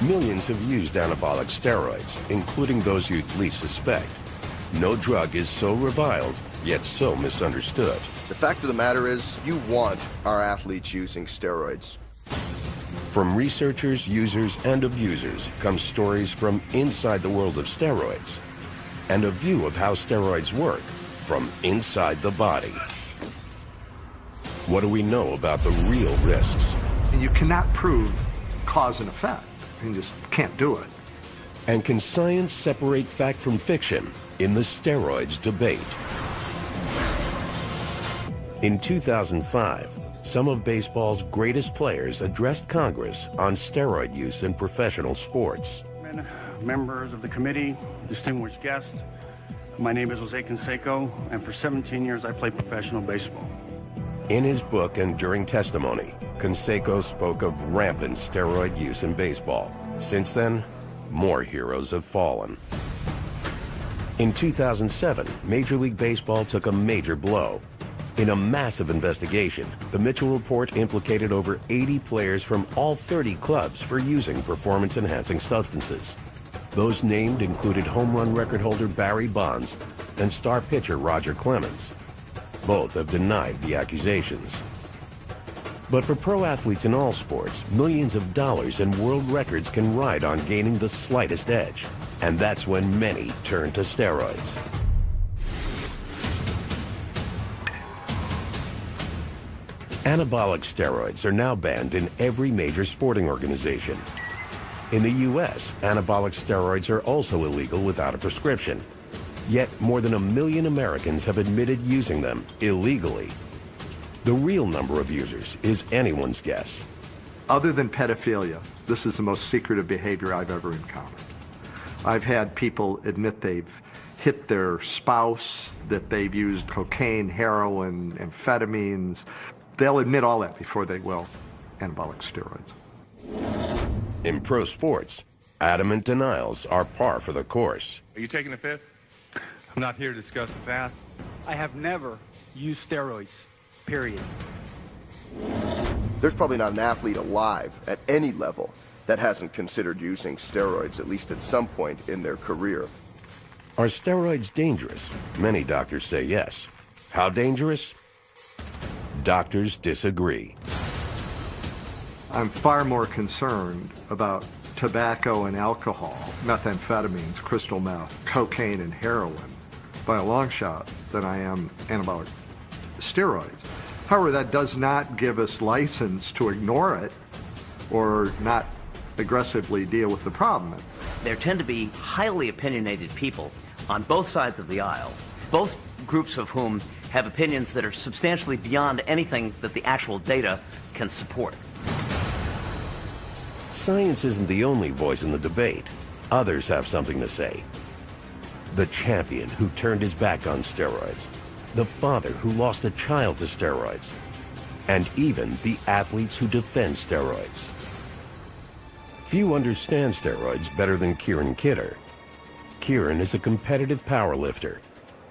Millions have used anabolic steroids, including those you'd least suspect. No drug is so reviled, yet so misunderstood. The fact of the matter is, you want our athletes using steroids. From researchers, users, and abusers come stories from inside the world of steroids and a view of how steroids work from inside the body. What do we know about the real risks? And you cannot prove cause and effect. You just can't do it. And can science separate fact from fiction in the steroids debate? In 2005, some of baseball's greatest players addressed Congress on steroid use in professional sports. Members of the committee, distinguished guests, my name is Jose Canseco, and for 17 years I played professional baseball. In his book and during testimony, Canseco spoke of rampant steroid use in baseball. Since then, more heroes have fallen. In 2007, Major League Baseball took a major blow. In a massive investigation, the Mitchell Report implicated over 80 players from all 30 clubs for using performance-enhancing substances. Those named included home run record holder Barry Bonds and star pitcher Roger Clemens. Both have denied the accusations. But for pro athletes in all sports, millions of dollars and world records can ride on gaining the slightest edge. And that's when many turn to steroids. Anabolic steroids are now banned in every major sporting organization. In the U.S., anabolic steroids are also illegal without a prescription. Yet more than 1 million Americans have admitted using them illegally. The real number of users is anyone's guess. Other than pedophilia, this is the most secretive behavior I've ever encountered. I've had people admit they've hit their spouse, that they've used cocaine, heroin, amphetamines. They'll admit all that before they will anabolic steroids. In pro sports, adamant denials are par for the course. Are you taking the fifth? I'm not here to discuss the past. I have never used steroids, period. There's probably not an athlete alive at any level that hasn't considered using steroids, at least at some point in their career. Are steroids dangerous? Many doctors say yes. How dangerous? Doctors disagree. I'm far more concerned about tobacco and alcohol, methamphetamines, crystal meth, cocaine and heroin by a long shot than I am anabolic steroids. However, that does not give us license to ignore it or not aggressively deal with the problem. There tend to be highly opinionated people on both sides of the aisle, both groups of whom have opinions that are substantially beyond anything that the actual data can support. Science isn't the only voice in the debate. Others have something to say. The champion who turned his back on steroids, the father who lost a child to steroids, and even the athletes who defend steroids. Few understand steroids better than Kieran Kidder. Kieran is a competitive powerlifter.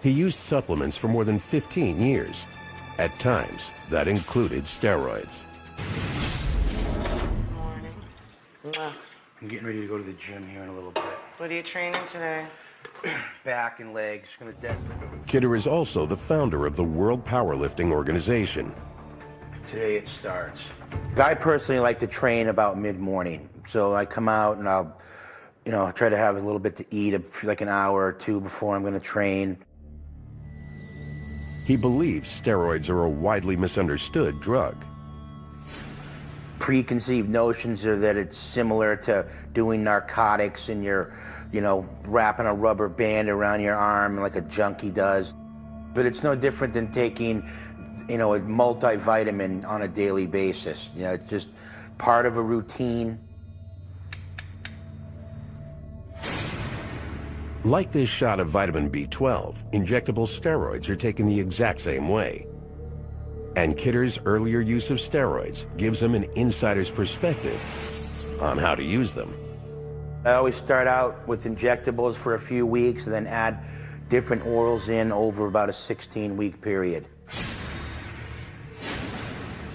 He used supplements for more than 15 years. At times, that included steroids. Morning. I'm getting ready to go to the gym here in a little bit. What are you training today? Back and legs. Gonna dead. Kidder is also the founder of the World Powerlifting Organization. Today it starts. I personally like to train about mid-morning. So I come out and I'll, try to have a little bit to eat, like an hour or two before I'm gonna train. He believes steroids are a widely misunderstood drug. Preconceived notions are that it's similar to doing narcotics and you're, wrapping a rubber band around your arm like a junkie does. But it's no different than taking, a multivitamin on a daily basis. It's just part of a routine. Like this shot of vitamin B12, injectable steroids are taken the exact same way. And Kidder's earlier use of steroids gives him an insider's perspective on how to use them. I always start out with injectables for a few weeks and then add different orals in over about a 16-week period.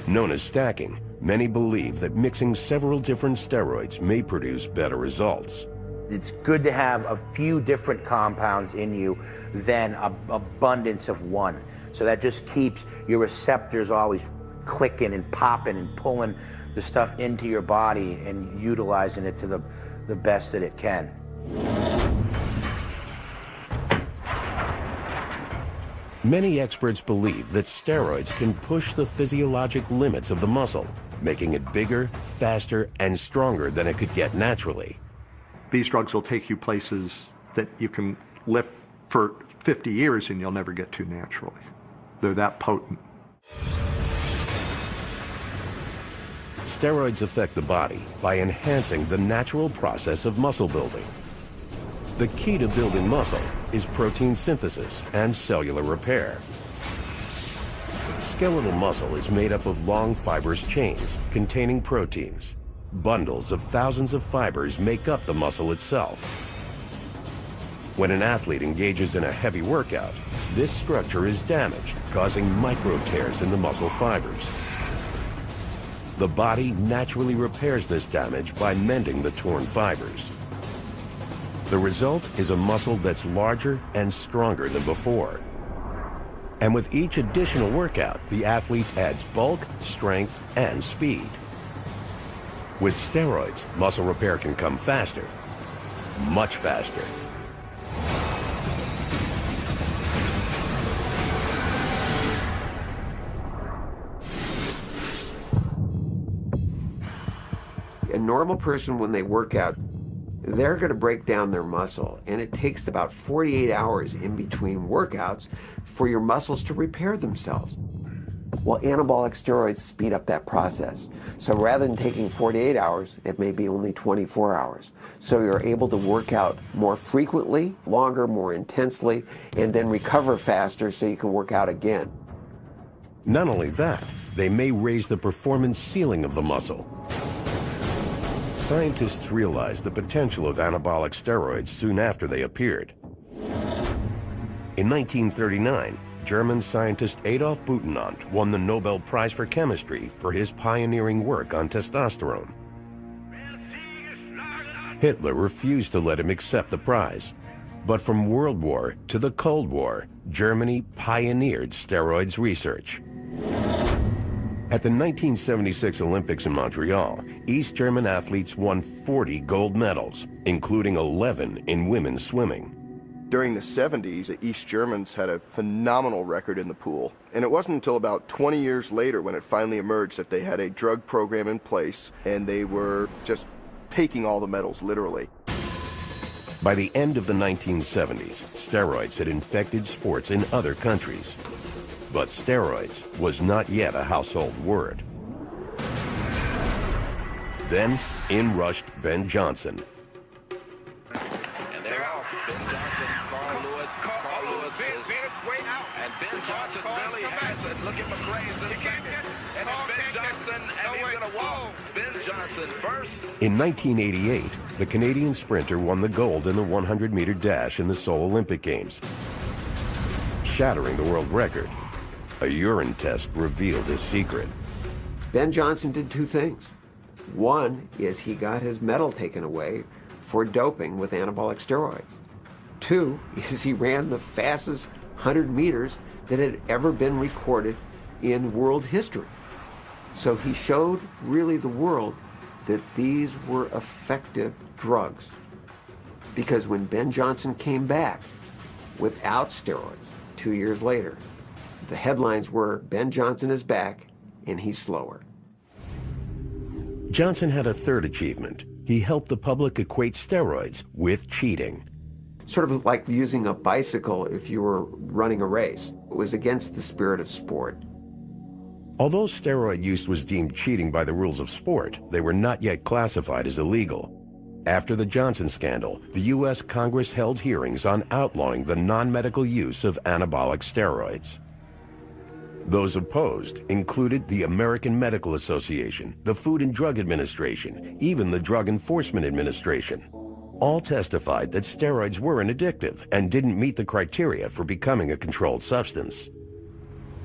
Known as stacking, Many believe that mixing several different steroids may produce better results. It's good to have a few different compounds in you than an abundance of one. So that just keeps your receptors always clicking and popping and pulling the stuff into your body and utilizing it to the best that it can. Many experts believe that steroids can push the physiologic limits of the muscle, making it bigger, faster, and stronger than it could get naturally. These drugs will take you places that you can lift for 50 years and you'll never get to naturally. They're that potent. Steroids affect the body by enhancing the natural process of muscle building. The key to building muscle is protein synthesis and cellular repair. Skeletal muscle is made up of long fibrous chains containing proteins. Bundles of thousands of fibers make up the muscle itself. When an athlete engages in a heavy workout, this structure is damaged, causing micro tears in the muscle fibers. The body naturally repairs this damage by mending the torn fibers. The result is a muscle that's larger and stronger than before. And with each additional workout, the athlete adds bulk, strength, and speed. With steroids, muscle repair can come faster, much faster. A normal person, when they work out, they're going to break down their muscle, and it takes about 48 hours in between workouts for your muscles to repair themselves. Well, anabolic steroids speed up that process. So rather than taking 48 hours, it may be only 24 hours. So you're able to work out more frequently, longer, more intensely, and then recover faster so you can work out again. Not only that, they may raise the performance ceiling of the muscle. Scientists realized the potential of anabolic steroids soon after they appeared. In 1939, German scientist Adolf Butenandt won the Nobel Prize for Chemistry for his pioneering work on testosterone. Hitler refused to let him accept the prize. But from World War to the Cold War, Germany pioneered steroids research. At the 1976 Olympics in Montreal, East German athletes won 40 gold medals, including 11 in women's swimming. During the 70s, the East Germans had a phenomenal record in the pool. And it wasn't until about 20 years later when it finally emerged that they had a drug program in place and they were just taking all the medals, literally. By the end of the 1970s, steroids had infected sports in other countries. But steroids was not yet a household word. Then, in rushed Ben Johnson. And they're off. Ben Johnson, Carl Lewis is, and Ben Johnson really has it, looking for praise in second. And it's Ben Johnson, and he's going to walk. Ben Johnson first. In 1988, the Canadian sprinter won the gold in the 100-meter dash in the Seoul Olympic Games, shattering the world record. A urine test revealed his secret. Ben Johnson did two things. One is he got his medal taken away for doping with anabolic steroids. Two is he ran the fastest 100 meters that had ever been recorded in world history. So he showed really the world that these were effective drugs. Because when Ben Johnson came back without steroids 2 years later, the headlines were, Ben Johnson is back, and he's slower. Johnson had a third achievement. He helped the public equate steroids with cheating. Sort of like using a bicycle if you were running a race. It was against the spirit of sport. Although steroid use was deemed cheating by the rules of sport, they were not yet classified as illegal. After the Johnson scandal, the U.S. Congress held hearings on outlawing the non-medical use of anabolic steroids. Those opposed included the American Medical Association, the Food and Drug Administration, even the Drug Enforcement Administration. All testified that steroids weren't addictive and didn't meet the criteria for becoming a controlled substance.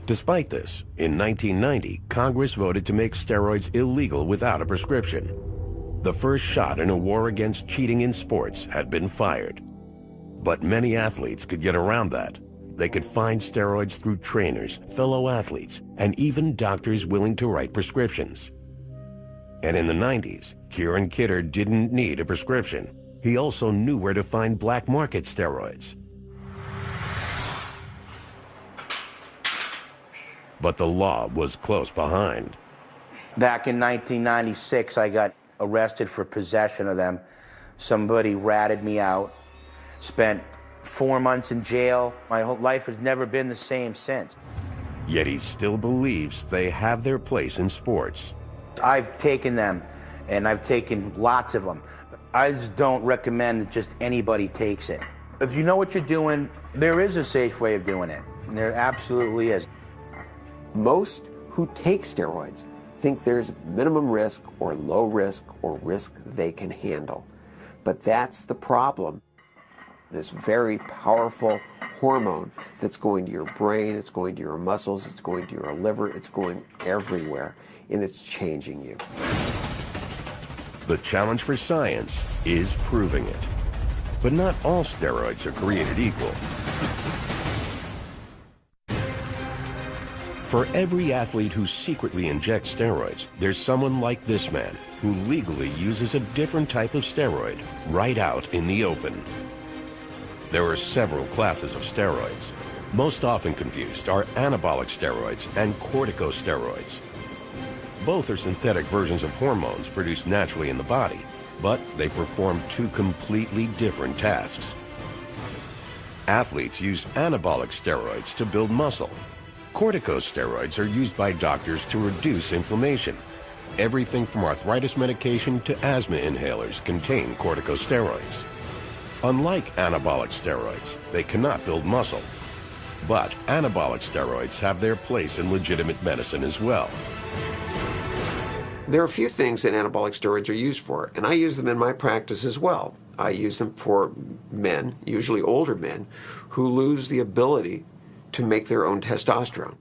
Despite this, in 1990, Congress voted to make steroids illegal without a prescription. The first shot in a war against cheating in sports had been fired. But many athletes could get around that. They could find steroids through trainers, fellow athletes, and even doctors willing to write prescriptions. And in the 90s, Kieran Kidder didn't need a prescription. He also knew where to find black market steroids. But the law was close behind. Back in 1996, I got arrested for possession of them. Somebody ratted me out, spent 4 months in jail. My whole life has never been the same since. Yet he still believes they have their place in sports. I've taken them, and I've taken lots of them. I just don't recommend that just anybody takes it. If you know what you're doing, there is a safe way of doing it. There absolutely is. Most who take steroids think there's minimum risk or low risk or risk they can handle. But that's the problem. This very powerful hormone that's going to your brain, it's going to your muscles, it's going to your liver, it's going everywhere, and it's changing you. The challenge for science is proving it. But not all steroids are created equal. For every athlete who secretly injects steroids, there's someone like this man who legally uses a different type of steroid right out in the open. There are several classes of steroids. Most often confused are anabolic steroids and corticosteroids. Both are synthetic versions of hormones produced naturally in the body, but they perform two completely different tasks. Athletes use anabolic steroids to build muscle. Corticosteroids are used by doctors to reduce inflammation. Everything from arthritis medication to asthma inhalers contain corticosteroids. Unlike anabolic steroids, they cannot build muscle. But anabolic steroids have their place in legitimate medicine as well. There are a few things that anabolic steroids are used for, and I use them in my practice as well. I use them for men, usually older men, who lose the ability to make their own testosterone.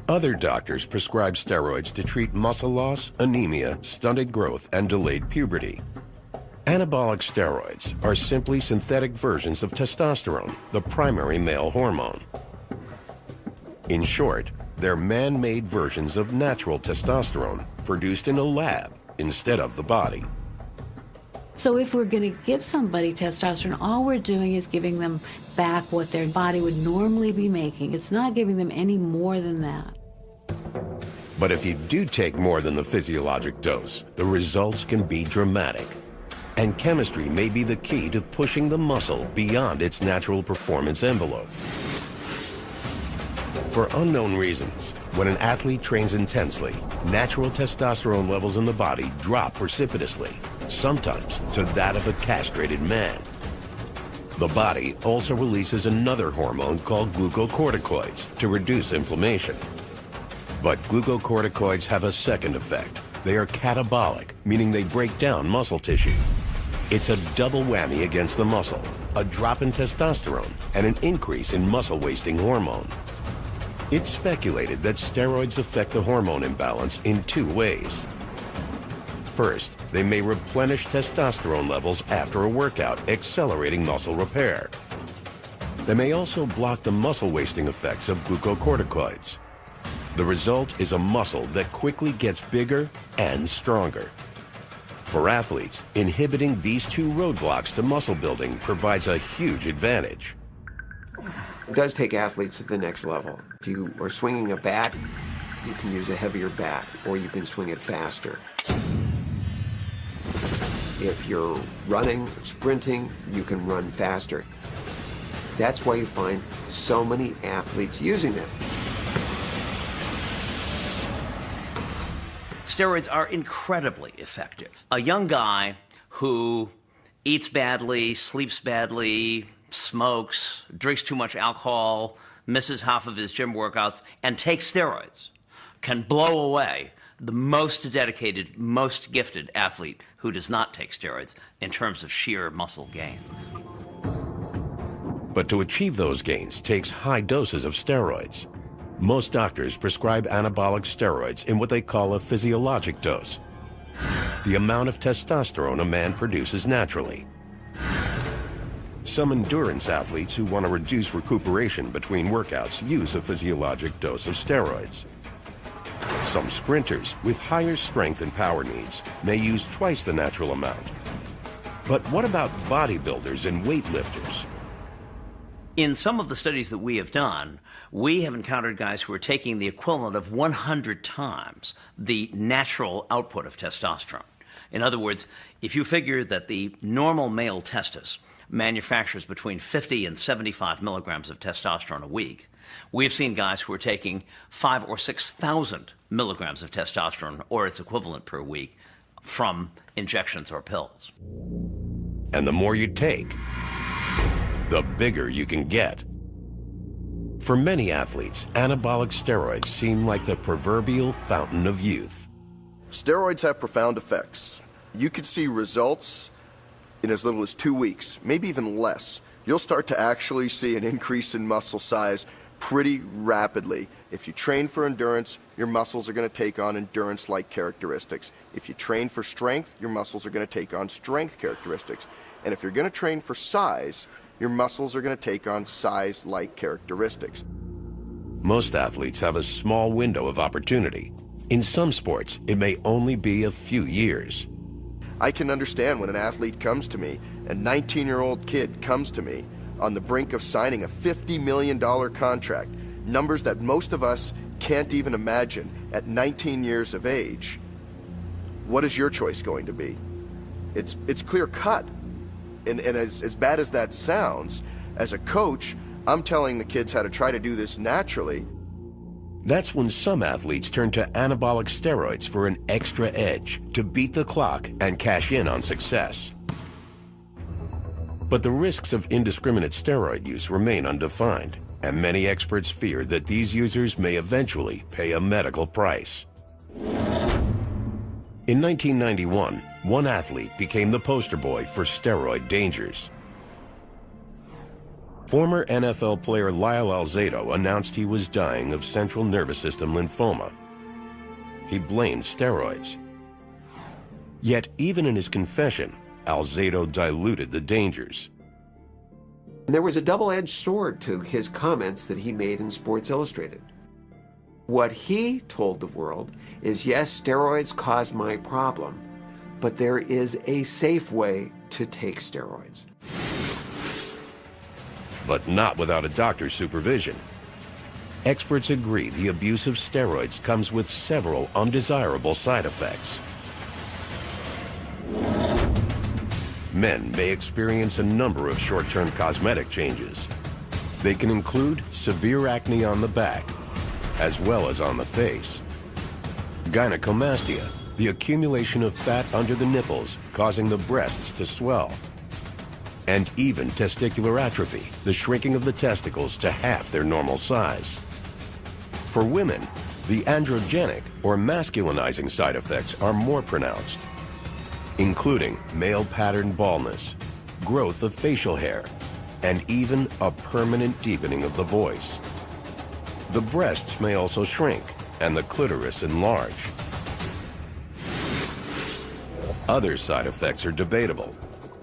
Other doctors prescribe steroids to treat muscle loss, anemia, stunted growth, and delayed puberty. Anabolic steroids are simply synthetic versions of testosterone, the primary male hormone. In short, they're man-made versions of natural testosterone produced in a lab instead of the body. So if we're going to give somebody testosterone, all we're doing is giving them back what their body would normally be making. It's not giving them any more than that. But if you do take more than the physiologic dose, the results can be dramatic. And chemistry may be the key to pushing the muscle beyond its natural performance envelope. For unknown reasons, when an athlete trains intensely, natural testosterone levels in the body drop precipitously, sometimes to that of a castrated man. The body also releases another hormone called glucocorticoids to reduce inflammation. But glucocorticoids have a second effect. They are catabolic, meaning they break down muscle tissue. It's a double whammy against the muscle, a drop in testosterone, and an increase in muscle-wasting hormone. It's speculated that steroids affect the hormone imbalance in two ways. First, they may replenish testosterone levels after a workout, accelerating muscle repair. They may also block the muscle-wasting effects of glucocorticoids. The result is a muscle that quickly gets bigger and stronger. For athletes, inhibiting these two roadblocks to muscle building provides a huge advantage. It does take athletes to the next level. If you are swinging a bat, you can use a heavier bat, or you can swing it faster. If you're running, sprinting, you can run faster. That's why you find so many athletes using them. Steroids are incredibly effective. A young guy who eats badly, sleeps badly, smokes, drinks too much alcohol, misses half of his gym workouts, and takes steroids can blow away the most dedicated, most gifted athlete who does not take steroids in terms of sheer muscle gain. But to achieve those gains takes high doses of steroids. Most doctors prescribe anabolic steroids in what they call a physiologic dose, the amount of testosterone a man produces naturally. Some endurance athletes who want to reduce recuperation between workouts use a physiologic dose of steroids. Some sprinters with higher strength and power needs may use twice the natural amount. But what about bodybuilders and weightlifters? In some of the studies that we have done, we have encountered guys who are taking the equivalent of 100 times the natural output of testosterone. In other words, if you figure that the normal male testis manufactures between 50 and 75 milligrams of testosterone a week, we've seen guys who are taking 5,000 or 6,000 milligrams of testosterone or its equivalent per week from injections or pills. And the more you take, the bigger you can get. For many athletes, anabolic steroids seem like the proverbial fountain of youth. Steroids have profound effects. You could see results in as little as 2 weeks, maybe even less. You'll start to actually see an increase in muscle size pretty rapidly. If you train for endurance, your muscles are going to take on endurance-like characteristics. If you train for strength, your muscles are going to take on strength characteristics. And if you're going to train for size, your muscles are going to take on size-like characteristics. Most athletes have a small window of opportunity. In some sports, it may only be a few years. I can understand when an athlete comes to me, a 19-year-old kid comes to me on the brink of signing a $50 million contract, numbers that most of us can't even imagine at 19 years of age. What is your choice going to be? It's clear cut. And as bad as that sounds, as a coach, I'm telling the kids how to try to do this naturally. That's when some athletes turn to anabolic steroids for an extra edge to beat the clock and cash in on success. But the risks of indiscriminate steroid use remain undefined, and many experts fear that these users may eventually pay a medical price. In 1991, one athlete became the poster boy for steroid dangers. Former NFL player Lyle Alzado announced he was dying of central nervous system lymphoma. He blamed steroids. Yet, even in his confession, Alzado diluted the dangers. There was a double-edged sword to his comments that he made in Sports Illustrated. What he told the world is, yes, steroids caused my problem, but there is a safe way to take steroids. But not without a doctor's supervision. Experts agree the abuse of steroids comes with several undesirable side effects. Men may experience a number of short-term cosmetic changes. They can include severe acne on the back, as well as on the face. Gynecomastia, the accumulation of fat under the nipples, causing the breasts to swell. And even testicular atrophy, the shrinking of the testicles to half their normal size. For women, the androgenic or masculinizing side effects are more pronounced, including male pattern baldness, growth of facial hair, and even a permanent deepening of the voice. The breasts may also shrink and the clitoris enlarge. Other side effects are debatable.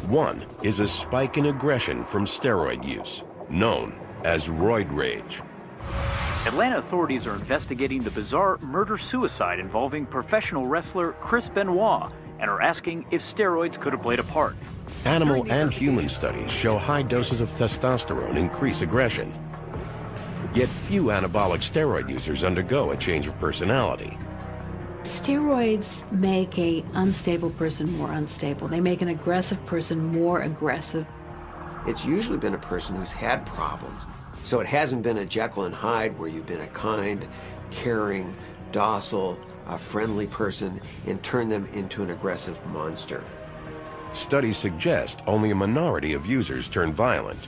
One is a spike in aggression from steroid use, known as roid rage. Atlanta authorities are investigating the bizarre murder-suicide involving professional wrestler Chris Benoit and are asking if steroids could have played a part. Animal and human studies show high doses of testosterone increase aggression. Yet few anabolic steroid users undergo a change of personality. Steroids make an unstable person more unstable. They make an aggressive person more aggressive. It's usually been a person who's had problems. So it hasn't been a Jekyll and Hyde where you've been a kind, caring, docile, friendly person and turn them into an aggressive monster. Studies suggest only a minority of users turn violent.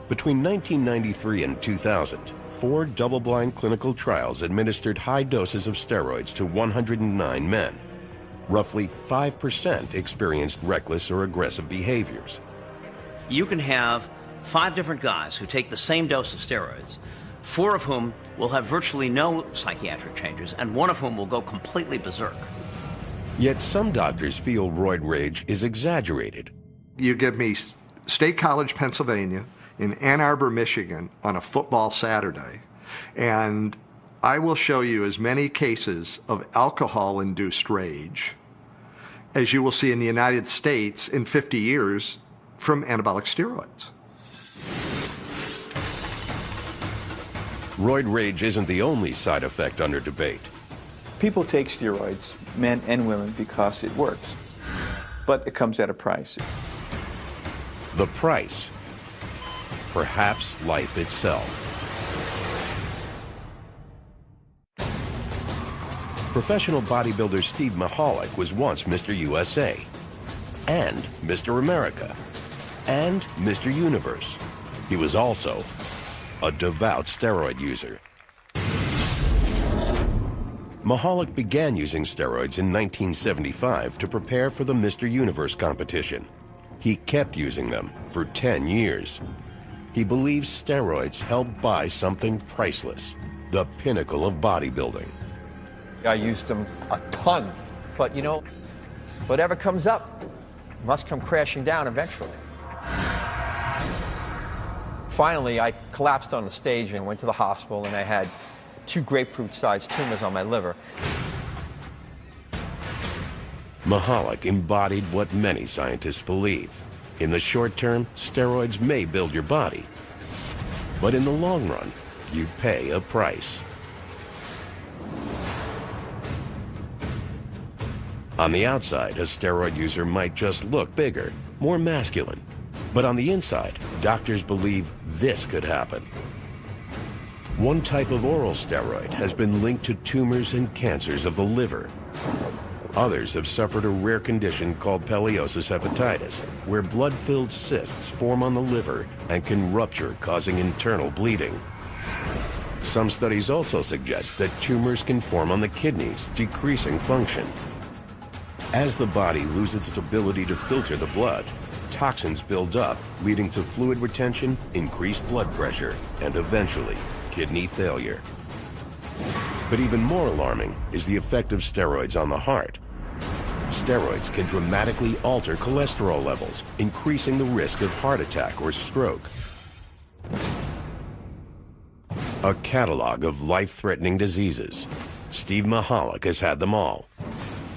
Between 1993 and 2000, 4 double-blind clinical trials administered high doses of steroids to 109 men. Roughly 5% experienced reckless or aggressive behaviors. You can have 5 different guys who take the same dose of steroids, 4 of whom will have virtually no psychiatric changes, and 1 of whom will go completely berserk. Yet some doctors feel roid rage is exaggerated. You give me State College, Pennsylvania, in Ann Arbor, Michigan, on a football Saturday, and I will show you as many cases of alcohol-induced rage as you will see in the United States in 50 years from anabolic steroids. Roid rage isn't the only side effect under debate. People take steroids, men and women, because it works. But it comes at a price. The price, perhaps life itself. Professional bodybuilder Steve Mahalik was once Mr. USA, and Mr. America, and Mr. Universe. He was also a devout steroid user. Mahalik began using steroids in 1975 to prepare for the Mr. Universe competition. He kept using them for 10 years. He believes steroids help buy something priceless, the pinnacle of bodybuilding. I used them a ton, but you know, whatever comes up must come crashing down eventually. Finally, I collapsed on the stage and went to the hospital, and I had 2 grapefruit-sized tumors on my liver. Mahalik embodied what many scientists believe. In the short term, steroids may build your body, but in the long run, you pay a price. On the outside, a steroid user might just look bigger, more masculine. But on the inside, doctors believe this could happen. One type of oral steroid has been linked to tumors and cancers of the liver. Others have suffered a rare condition called peliosis hepatitis, where blood-filled cysts form on the liver and can rupture, causing internal bleeding. Some studies also suggest that tumors can form on the kidneys, decreasing function. As the body loses its ability to filter the blood, toxins build up, leading to fluid retention, increased blood pressure, and eventually, kidney failure. But even more alarming is the effect of steroids on the heart. Steroids can dramatically alter cholesterol levels, increasing the risk of heart attack or stroke. A catalog of life-threatening diseases. Steve Mahalik has had them all.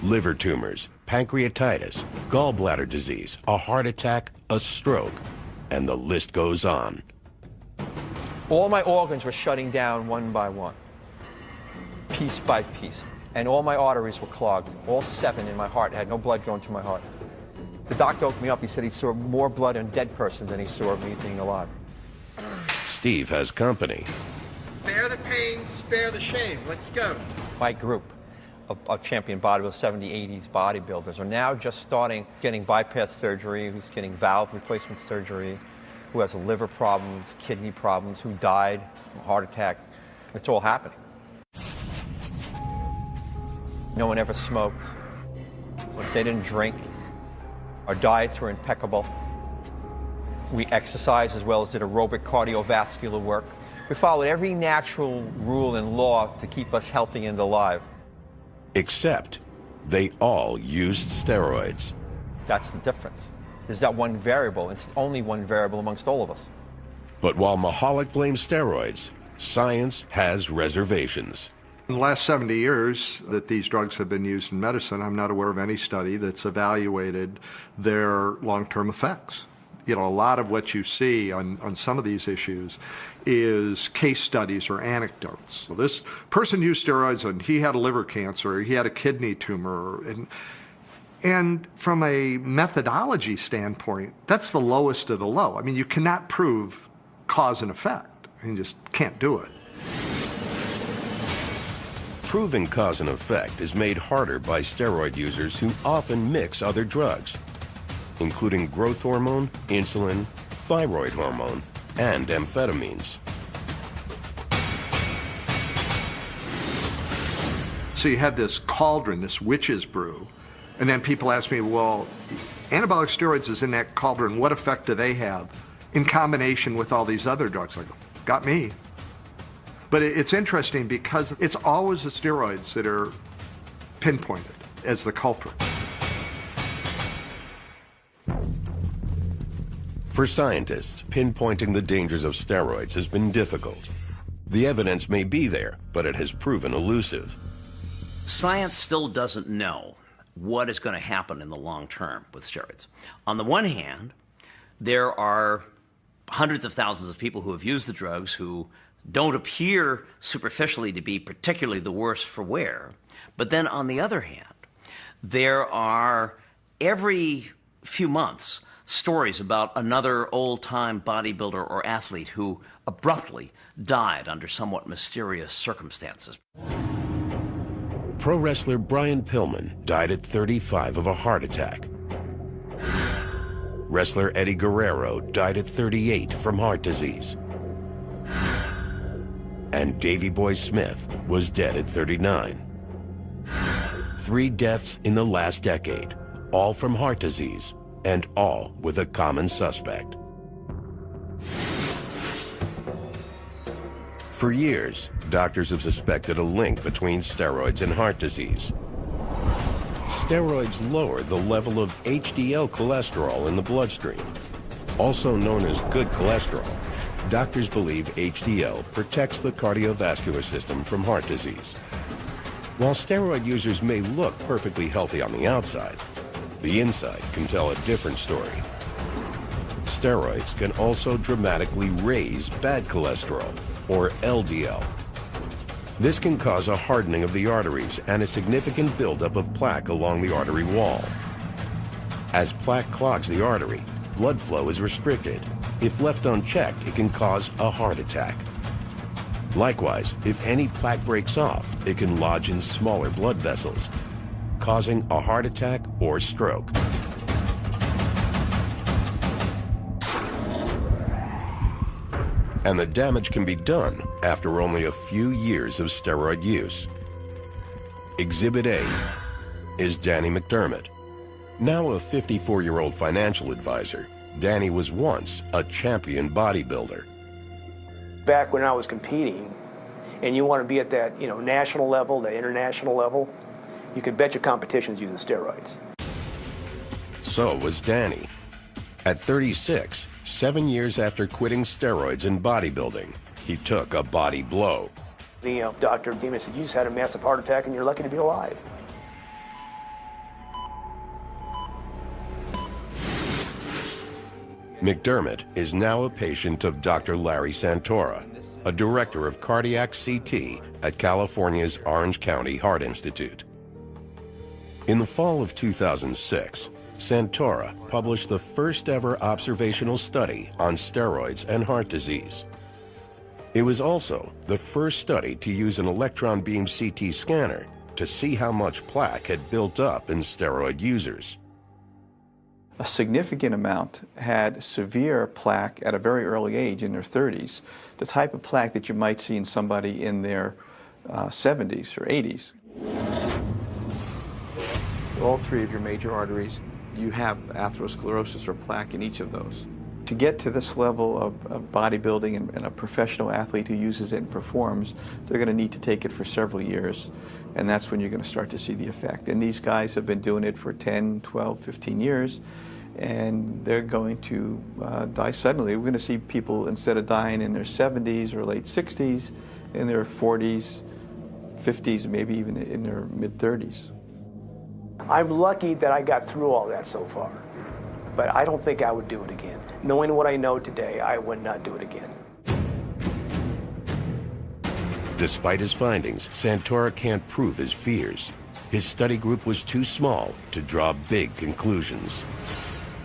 Liver tumors, pancreatitis, gallbladder disease, a heart attack, a stroke, and the list goes on. All my organs were shutting down one by one, piece by piece, and all my arteries were clogged, all 7 in my heart. I had no blood going to my heart. The doctor opened me up. He said he saw more blood in a dead person than he saw of me being alive. Steve has company. Spare the pain, spare the shame. Let's go. My group of champion bodybuilders, 70s, 80s bodybuilders, are now just starting getting bypass surgery, who's getting valve replacement surgery, who has liver problems, kidney problems, who died from a heart attack. It's all happening. No one ever smoked. They didn't drink. Our diets were impeccable. We exercised as well as did aerobic cardiovascular work. We followed every natural rule and law to keep us healthy and alive. Except they all used steroids. That's the difference. There's that one variable. It's only one variable amongst all of us. But while Mahalik blames steroids, science has reservations. In the last 70 years that these drugs have been used in medicine, I'm not aware of any study that's evaluated their long-term effects. You know, a lot of what you see on some of these issues is case studies or anecdotes. So this person used steroids and he had a liver cancer, or he had a kidney tumor, and from a methodology standpoint, that's the lowest of the low. I mean, you cannot prove cause and effect. You just can't do it. Proving cause and effect is made harder by steroid users who often mix other drugs, including growth hormone, insulin, thyroid hormone, and amphetamines. So you have this cauldron, this witch's brew, and then people ask me, well, anabolic steroids is in that cauldron, what effect do they have? in combination with all these other drugs. Like, got me. But it's interesting because it's always the steroids that are pinpointed as the culprit. For scientists, pinpointing the dangers of steroids has been difficult. The evidence may be there, but it has proven elusive. Science still doesn't know what is going to happen in the long term with steroids. On the one hand, there are hundreds of thousands of people who have used the drugs who don't appear superficially to be particularly the worse for wear. But then on the other hand, there are every few months stories about another old-time bodybuilder or athlete who abruptly died under somewhat mysterious circumstances. Pro wrestler Brian Pillman died at 35 of a heart attack. Wrestler Eddie Guerrero died at 38 from heart disease. And Davey Boy Smith was dead at 39. 3 deaths in the last decade, all from heart disease, and all with a common suspect. For years, doctors have suspected a link between steroids and heart disease. Steroids lower the level of HDL cholesterol in the bloodstream. Also known as good cholesterol, doctors believe HDL protects the cardiovascular system from heart disease. While steroid users may look perfectly healthy on the outside, the inside can tell a different story. Steroids can also dramatically raise bad cholesterol, or LDL. This can cause a hardening of the arteries and a significant buildup of plaque along the artery wall. As plaque clogs the artery, blood flow is restricted. If left unchecked, it can cause a heart attack. Likewise, if any plaque breaks off, it can lodge in smaller blood vessels, causing a heart attack or stroke. And the damage can be done after only a few years of steroid use. Exhibit A is Danny McDermott. Now a 54-year-old financial advisor, Danny was once a champion bodybuilder. Back when I was competing, and you want to be at that, national level, the international level, you could bet your competition's using steroids. So was Danny. At 36, 7 years after quitting steroids in bodybuilding, he took a body blow. The doctor came and said, "You just had a massive heart attack and you're lucky to be alive." McDermott is now a patient of Dr. Larry Santora, a director of cardiac CT at California's Orange County Heart Institute. In the fall of 2006, Santora published the first ever observational study on steroids and heart disease. It was also the first study to use an electron beam CT scanner to see how much plaque had built up in steroid users. A significant amount had severe plaque at a very early age, in their 30s, the type of plaque that you might see in somebody in their 70s or 80s. All 3 of your major arteries, you have atherosclerosis or plaque in each of those. To get to this level of bodybuilding and a professional athlete who uses it and performs, they're going to need to take it for several years, and that's when you're going to start to see the effect. And these guys have been doing it for 10, 12, 15 years, and they're going to die suddenly. We're going to see people, instead of dying in their 70s or late 60s, in their 40s, 50s, maybe even in their mid-30s. I'm lucky that I got through all that so far, but I don't think I would do it again. Knowing what I know today, I would not do it again. Despite his findings, Santora can't prove his fears. His study group was too small to draw big conclusions.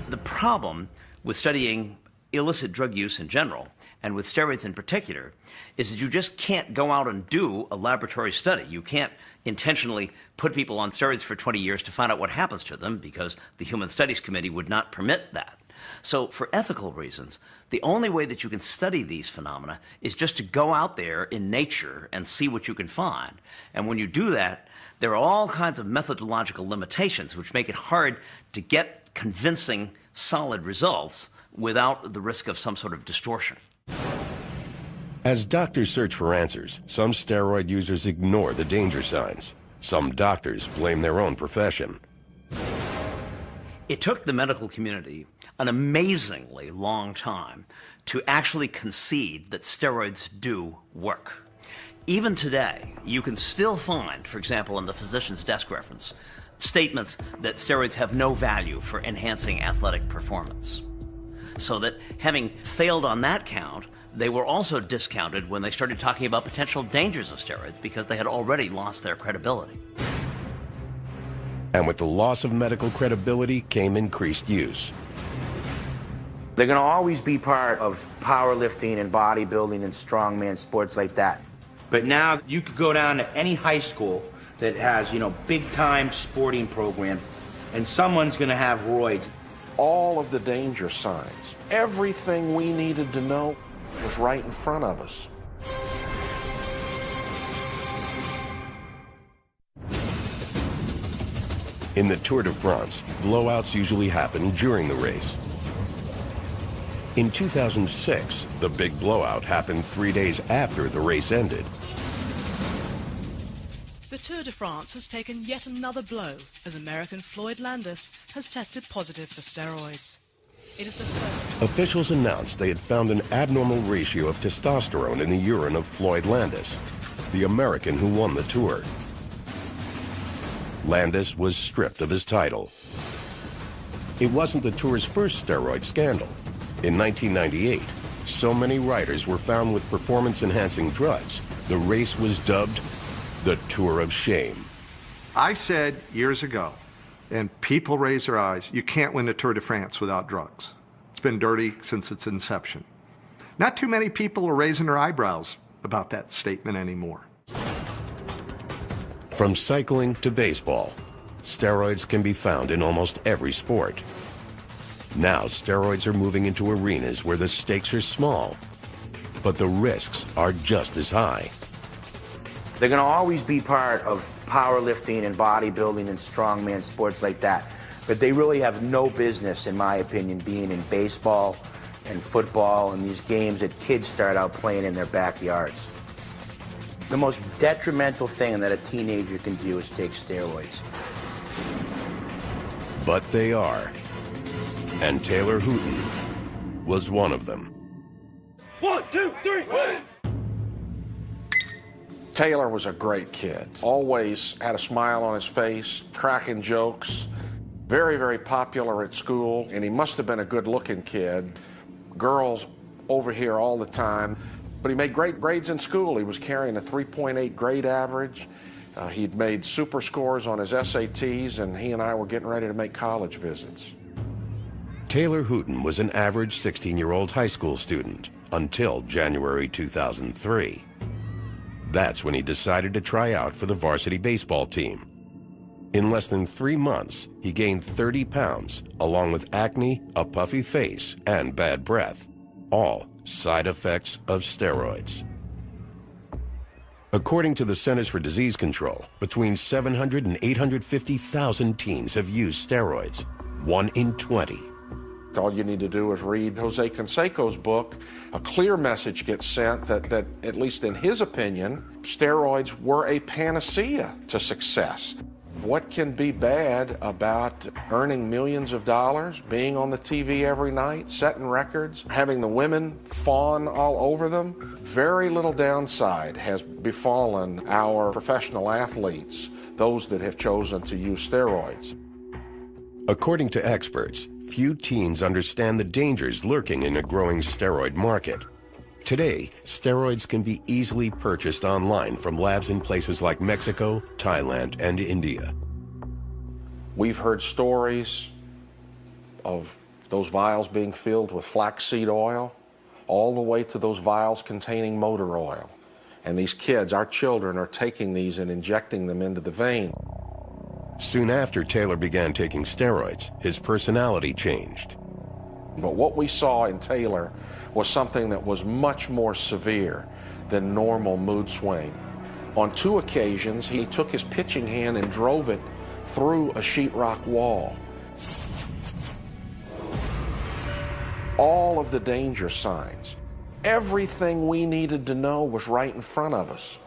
The problem with studying illicit drug use in general, and with steroids in particular, is that you just can't go out and do a laboratory study. You can't intentionally put people on steroids for 20 years to find out what happens to them, because the Human Studies Committee would not permit that. So for ethical reasons, the only way that you can study these phenomena is just to go out there in nature and see what you can find. And when you do that, there are all kinds of methodological limitations which make it hard to get convincing, solid results without the risk of some sort of distortion. As doctors search for answers, some steroid users ignore the danger signs. Some doctors blame their own profession. It took the medical community an amazingly long time to actually concede that steroids do work. Even today, you can still find, for example, in the physician's desk reference, statements that steroids have no value for enhancing athletic performance. So that having failed on that count, they were also discounted when they started talking about potential dangers of steroids because they had already lost their credibility. And with the loss of medical credibility came increased use. They're going to always be part of powerlifting and bodybuilding and strongman sports like that. But now you could go down to any high school that has, big-time sporting program, and someone's going to have roids. All of the danger signs, everything we needed to know was right in front of us. In the Tour de France, blowouts usually happen during the race. In 2006, the big blowout happened 3 days after the race ended. The Tour de France has taken yet another blow as American Floyd Landis has tested positive for steroids. It is the first. Officials announced they had found an abnormal ratio of testosterone in the urine of Floyd Landis, the American who won the Tour. Landis was stripped of his title. It wasn't the Tour's first steroid scandal. In 1998, so many riders were found with performance-enhancing drugs, the race was dubbed the Tour of Shame. I said years ago, and people raise their eyes, you can't win the Tour de France without drugs. It's been dirty since its inception. Not too many people are raising their eyebrows about that statement anymore. From cycling to baseball, steroids can be found in almost every sport. Now, steroids are moving into arenas where the stakes are small, but the risks are just as high. They're going to always be part of powerlifting and bodybuilding and strongman sports like that. But they really have no business, in my opinion, being in baseball and football and these games that kids start out playing in their backyards. The most detrimental thing that a teenager can do is take steroids. But they are. And Taylor Hooton was one of them. 1, 2, 3, win! Taylor was a great kid. Always had a smile on his face, cracking jokes. Very, very popular at school, and he must have been a good-looking kid. Girls over here all the time. But he made great grades in school. He was carrying a 3.8 grade average. He'd made super scores on his SATs, and he and I were getting ready to make college visits. Taylor Hooton was an average 16-year-old high school student until January 2003. That's when he decided to try out for the varsity baseball team. In less than 3 months, he gained 30 pounds, along with acne, a puffy face, and bad breath, all side effects of steroids. According to the Centers for Disease Control, between 700 and 850,000 teens have used steroids, 1 in 20. All you need to do is read Jose Canseco's book. A clear message gets sent that at least in his opinion, steroids were a panacea to success. What can be bad about earning millions of dollars, being on the TV every night, setting records, having the women fawn all over them? Very little downside has befallen our professional athletes, those that have chosen to use steroids. According to experts, few teens understand the dangers lurking in a growing steroid market. Today, steroids can be easily purchased online from labs in places like Mexico, Thailand, and India. We've heard stories of those vials being filled with flaxseed oil, all the way to those vials containing motor oil. And these kids, our children, are taking these and injecting them into the vein. Soon after Taylor began taking steroids, his personality changed. But what we saw in Taylor was something that was much more severe than normal mood swing. On 2 occasions, he took his pitching hand and drove it through a sheetrock wall. all of the danger signs. Everything we needed to know was right in front of us.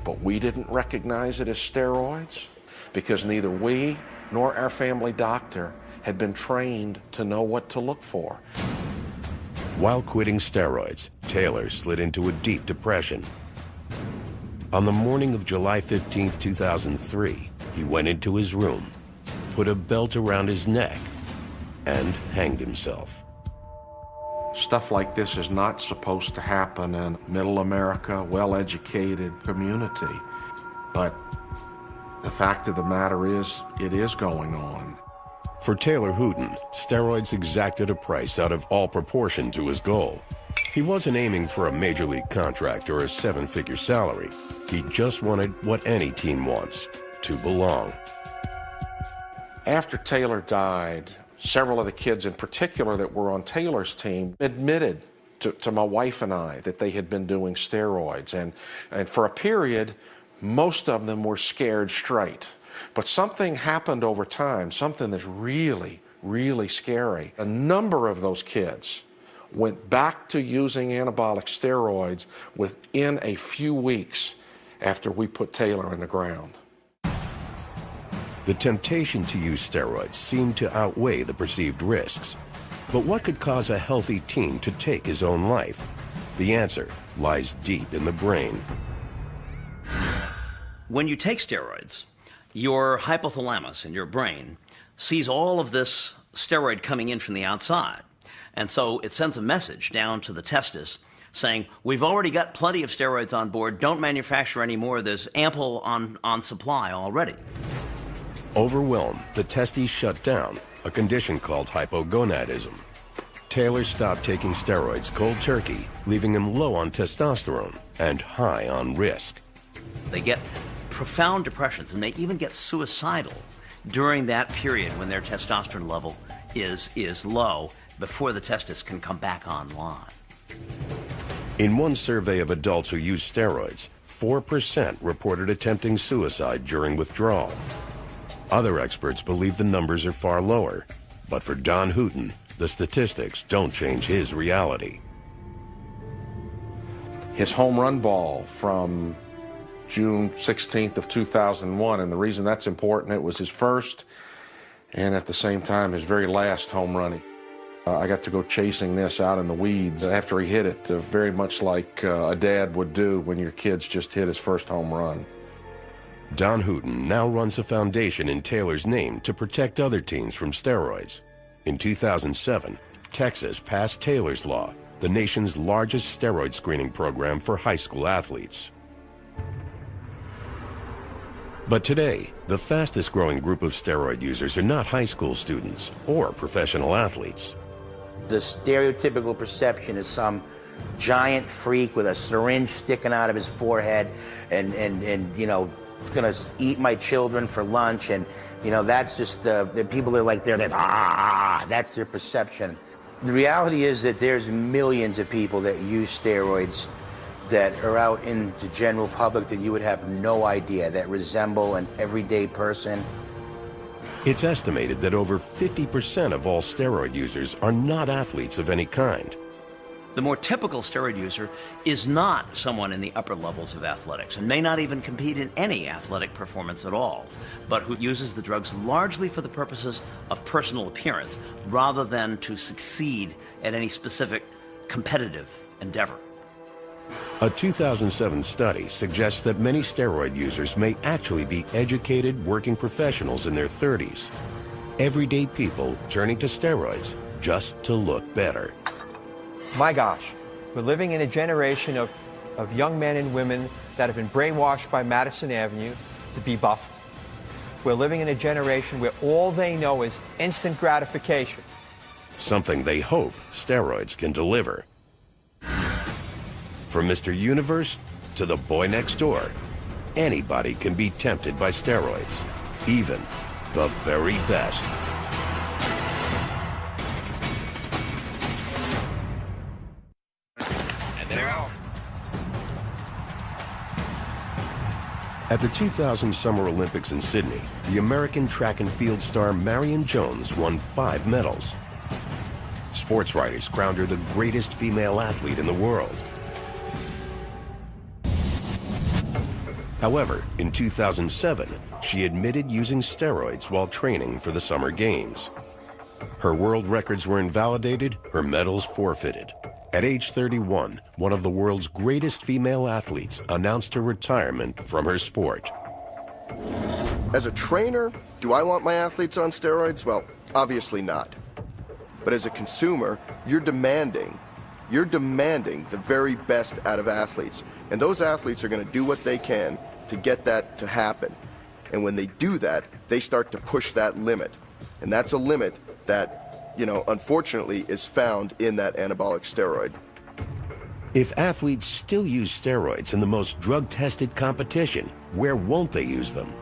But we didn't recognize it as steroids because neither we nor our family doctor had been trained to know what to look for. While quitting steroids, Taylor slid into a deep depression. On the morning of July 15, 2003, he went into his room, put a belt around his neck, and hanged himself. Stuff like this is not supposed to happen in middle America, well-educated community. But the fact of the matter is, it is going on. For Taylor Hooten, steroids exacted a price out of all proportion to his goal. He wasn't aiming for a major league contract or a seven-figure salary. He just wanted what any teen wants, to belong. After Taylor died, several of the kids in particular that were on Taylor's team admitted to my wife and I that they had been doing steroids. And for a period, most of them were scared straight. But something happened over time, something that's really, really scary. A number of those kids went back to using anabolic steroids within a few weeks after we put Taylor in the ground. The temptation to use steroids seemed to outweigh the perceived risks. But what could cause a healthy teen to take his own life? The answer lies deep in the brain. When you take steroids, your hypothalamus in your brain sees all of this steroid coming in from the outside. And so it sends a message down to the testis saying, we've already got plenty of steroids on board, don't manufacture any more, there's ample on supply already. Overwhelmed, the testes shut down, a condition called hypogonadism. Taylor stopped taking steroids cold turkey, leaving him low on testosterone and high on risk. They get profound depressions and they even get suicidal during that period when their testosterone level is low before the testis can come back online. In one survey of adults who use steroids, 4% reported attempting suicide during withdrawal. Other experts believe the numbers are far lower, but for Don Hooten, the statistics don't change his reality. His home run ball from June 16th of 2001, and the reason that's important, it was his first and at the same time his very last home run. I got to go chasing this out in the weeds after he hit it, very much like a dad would do when your kid's just hit his first home run. Don Hooten now runs a foundation in Taylor's name to protect other teens from steroids. In 2007, Texas passed Taylor's Law, the nation's largest steroid screening program for high school athletes. But today, the fastest growing group of steroid users are not high school students or professional athletes. The stereotypical perception is some giant freak with a syringe sticking out of his forehead and you know, it's gonna eat my children for lunch, and you know, that's just the people that are like that's their perception. The reality is that there's millions of people that use steroids that are out in the general public that you would have no idea, that resemble an everyday person. It's estimated that over 50% of all steroid users are not athletes of any kind. The more typical steroid user is not someone in the upper levels of athletics and may not even compete in any athletic performance at all, but who uses the drugs largely for the purposes of personal appearance rather than to succeed at any specific competitive endeavor. A 2007 study suggests that many steroid users may actually be educated working professionals in their 30s. Everyday people turning to steroids just to look better. My gosh, we're living in a generation of young men and women that have been brainwashed by Madison Avenue to be buffed. We're living in a generation where all they know is instant gratification. Something they hope steroids can deliver. From Mr. Universe to the boy next door, anybody can be tempted by steroids, even the very best. And they're out. At the 2000 Summer Olympics in Sydney, the American track and field star Marion Jones won 5 medals. Sports writers crowned her the greatest female athlete in the world. However, in 2007, she admitted using steroids while training for the Summer Games. Her world records were invalidated, her medals forfeited. At age 31, one of the world's greatest female athletes announced her retirement from her sport. As a trainer, do I want my athletes on steroids? Well, obviously not. But as a consumer, you're demanding the very best out of athletes. And those athletes are going to do what they can to get that to happen. And when they do that, they start to push that limit. And that's a limit that, unfortunately is found in that anabolic steroid. If athletes still use steroids in the most drug-tested competition, where won't they use them?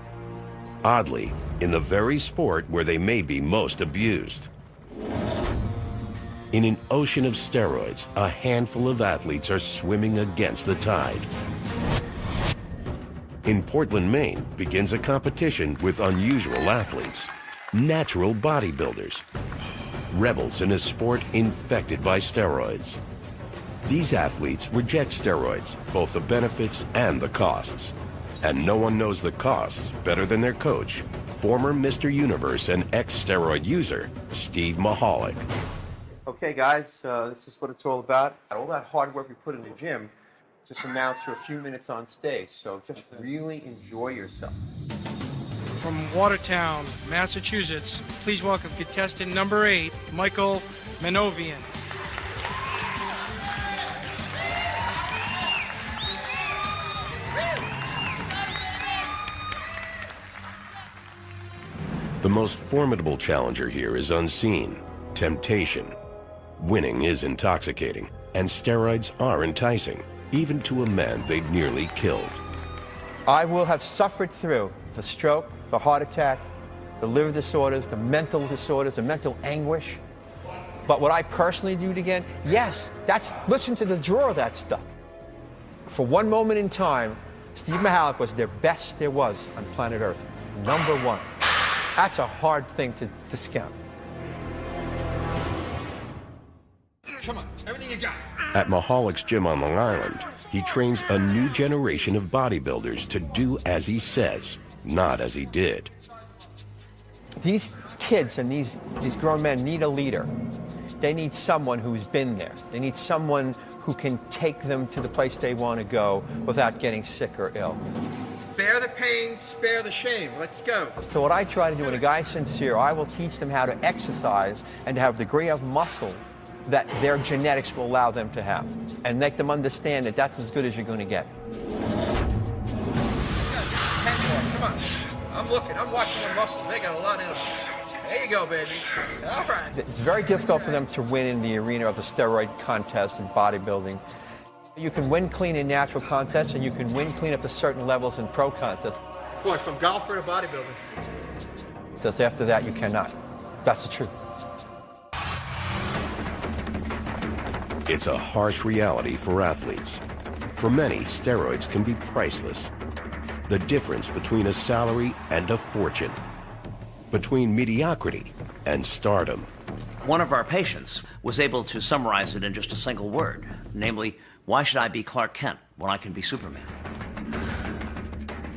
Oddly, in the very sport where they may be most abused. In an ocean of steroids, a handful of athletes are swimming against the tide. In Portland, Maine, begins a competition with unusual athletes, natural bodybuilders, rebels in a sport infected by steroids. These athletes reject steroids, both the benefits and the costs. And no one knows the costs better than their coach, former Mr. Universe and ex-steroid user, Steve Mahalik. Okay, guys, this is what it's all about. All that hard work we put in the gym just amounts to a few minutes on stage, so just really enjoy yourself. From Watertown, Massachusetts, please welcome contestant number 8, Michael Manovian. The most formidable challenger here is unseen, temptation. Winning is intoxicating, and steroids are enticing, even to a man they'd nearly killed. I will have suffered through the stroke, the heart attack, the liver disorders, the mental disorders, the mental anguish. But would I personally do it again? Yes, listen to the draw of that stuff. For one moment in time, Steve Mahalik was the best there was on planet Earth. Number one. That's a hard thing to discount. Come on, everything you got. At Mahalik's gym on Long Island, he trains a new generation of bodybuilders to do as he says, not as he did. These kids and these grown men need a leader. They need someone who's been there. They need someone who can take them to the place they want to go without getting sick or ill. Spare the pain, spare the shame. Let's go. So what I try to do when a guy's sincere, I will teach them how to exercise and to have a degree of muscle that their genetics will allow them to have, and make them understand that that's as good as you're going to get. 10 more, come on. I'm looking, I'm watching their muscles. They got a lot in them. There you go, baby. All right. It's very difficult for them to win in the arena of the steroid contest and bodybuilding. You can win clean in natural contests, and you can win clean up to certain levels in pro contests. Boy, from golfer to bodybuilder. Just after that, you cannot. That's the truth. It's a harsh reality for athletes. For many, steroids can be priceless. The difference between a salary and a fortune. Between mediocrity and stardom. One of our patients was able to summarize it in just a single word, namely, why should I be Clark Kent when I can be Superman?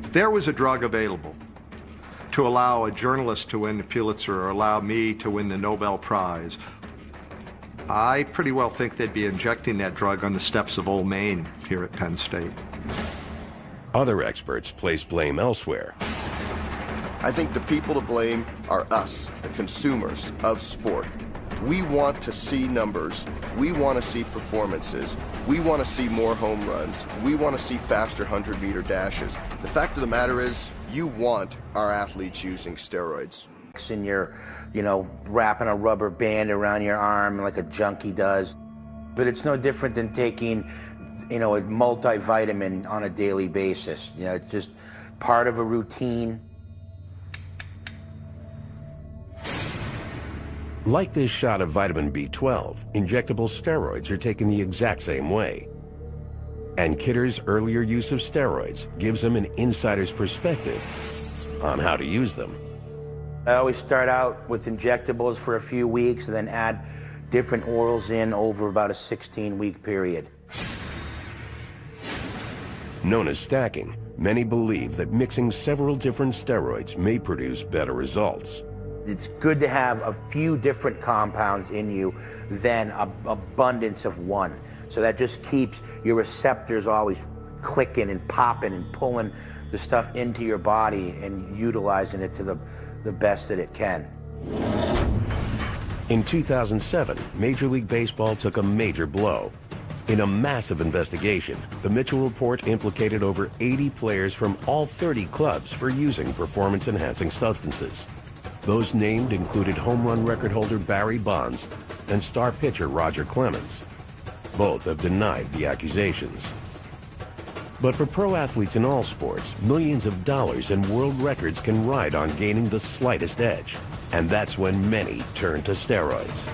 If there was a drug available to allow a journalist to win the Pulitzer or allow me to win the Nobel Prize, I pretty well think they'd be injecting that drug on the steps of Old Main here at Penn State. Other experts place blame elsewhere. I think the people to blame are us, the consumers of sport. We want to see numbers. We want to see performances. We want to see more home runs. We want to see faster 100-meter dashes. The fact of the matter is, you want our athletes using steroids. And you're, wrapping a rubber band around your arm like a junkie does. But it's no different than taking, a multivitamin on a daily basis. It's just part of a routine. Like this shot of vitamin B12, injectable steroids are taken the exact same way. And Kidder's earlier use of steroids gives them an insider's perspective on how to use them. I always start out with injectables for a few weeks and then add, different orals in over about a 16-week period. Known as stacking, many believe that mixing several different steroids may produce better results. It's good to have a few different compounds in you than an abundance of one. So that just keeps your receptors always clicking and popping and pulling the stuff into your body and utilizing it to the best that it can. In 2007, Major League Baseball took a major blow. In a massive investigation, the Mitchell Report implicated over 80 players from all 30 clubs for using performance-enhancing substances. Those named included home run record holder Barry Bonds and star pitcher Roger Clemens. Both have denied the accusations. But for pro athletes in all sports, millions of dollars and world records can ride on gaining the slightest edge. And that's when many turn to steroids.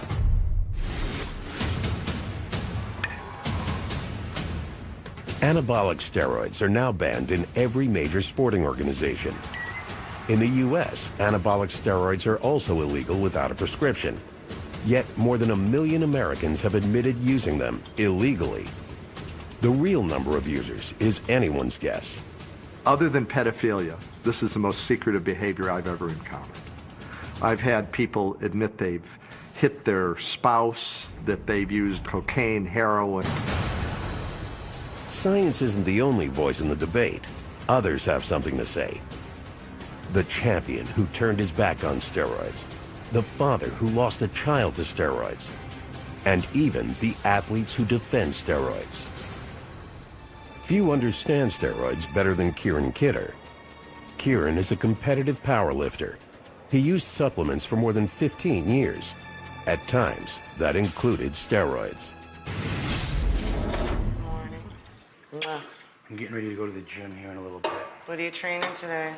Anabolic steroids are now banned in every major sporting organization. In the U.S., anabolic steroids are also illegal without a prescription. Yet more than 1 million Americans have admitted using them illegally. The real number of users is anyone's guess. Other than pedophilia, this is the most secretive behavior I've ever encountered. I've had people admit they've hit their spouse, that they've used cocaine, heroin. Science isn't the only voice in the debate. Others have something to say. The champion who turned his back on steroids, the father who lost a child to steroids, and even the athletes who defend steroids. Few understand steroids better than Kieran Kidder. Kieran is a competitive powerlifter. He used supplements for more than 15 years. At times, that included steroids. Morning. I'm getting ready to go to the gym here in a little bit. What are you training today?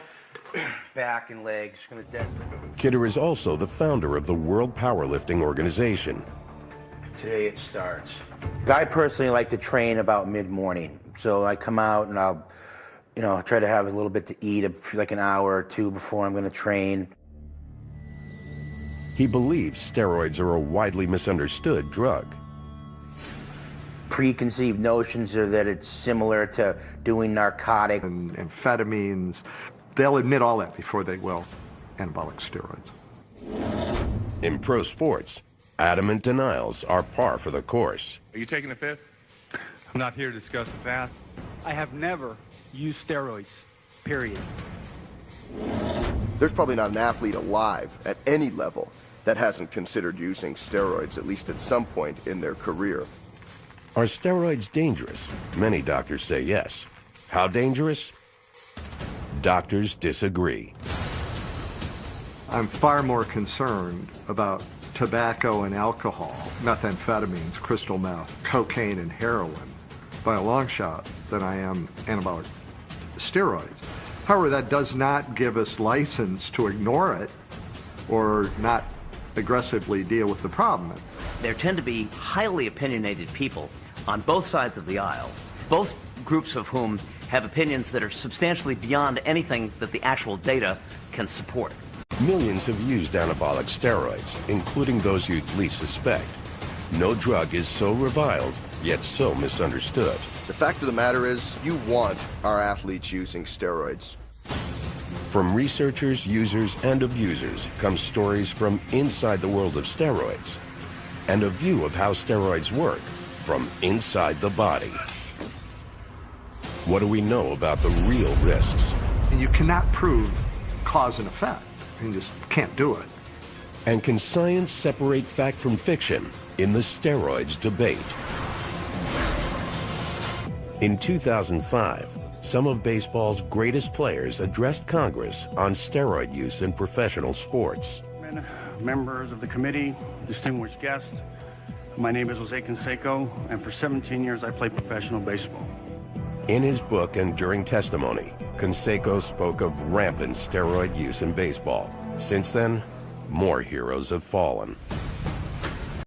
Back and legs. Kidder is also the founder of the World Powerlifting Organization. Today it starts. I personally like to train about mid-morning. So I come out and I'll, try to have a little bit to eat, like an hour or two before I'm going to train. He believes steroids are a widely misunderstood drug. Preconceived notions are that it's similar to doing narcotic. And amphetamines. They'll admit all that before they will anabolic steroids. In pro sports, adamant denials are par for the course. Are you taking the fifth? I'm not here to discuss the past. I have never used steroids, period. There's probably not an athlete alive at any level that hasn't considered using steroids, at least at some point in their career. Are steroids dangerous? Many doctors say yes. How dangerous? Doctors disagree. I'm far more concerned about tobacco and alcohol, methamphetamines, crystal meth, cocaine and heroin by a long shot than I am anabolic steroids. However, that does not give us license to ignore it or not aggressively deal with the problem. There tend to be highly opinionated people on both sides of the aisle, both groups of whom have opinions that are substantially beyond anything that the actual data can support. Millions have used anabolic steroids, including those you'd least suspect. No drug is so reviled, yet so misunderstood. The fact of the matter is, you want our athletes using steroids. From researchers, users, and abusers come stories from inside the world of steroids, and a view of how steroids work from inside the body. What do we know about the real risks? And you cannot prove cause and effect. You just can't do it. And can science separate fact from fiction in the steroids debate? In 2005, some of baseball's greatest players addressed Congress on steroid use in professional sports. Members of the committee, distinguished guests, my name is Jose Canseco, and for 17 years I played professional baseball. In his book and during testimony, Canseco spoke of rampant steroid use in baseball. Since then, more heroes have fallen.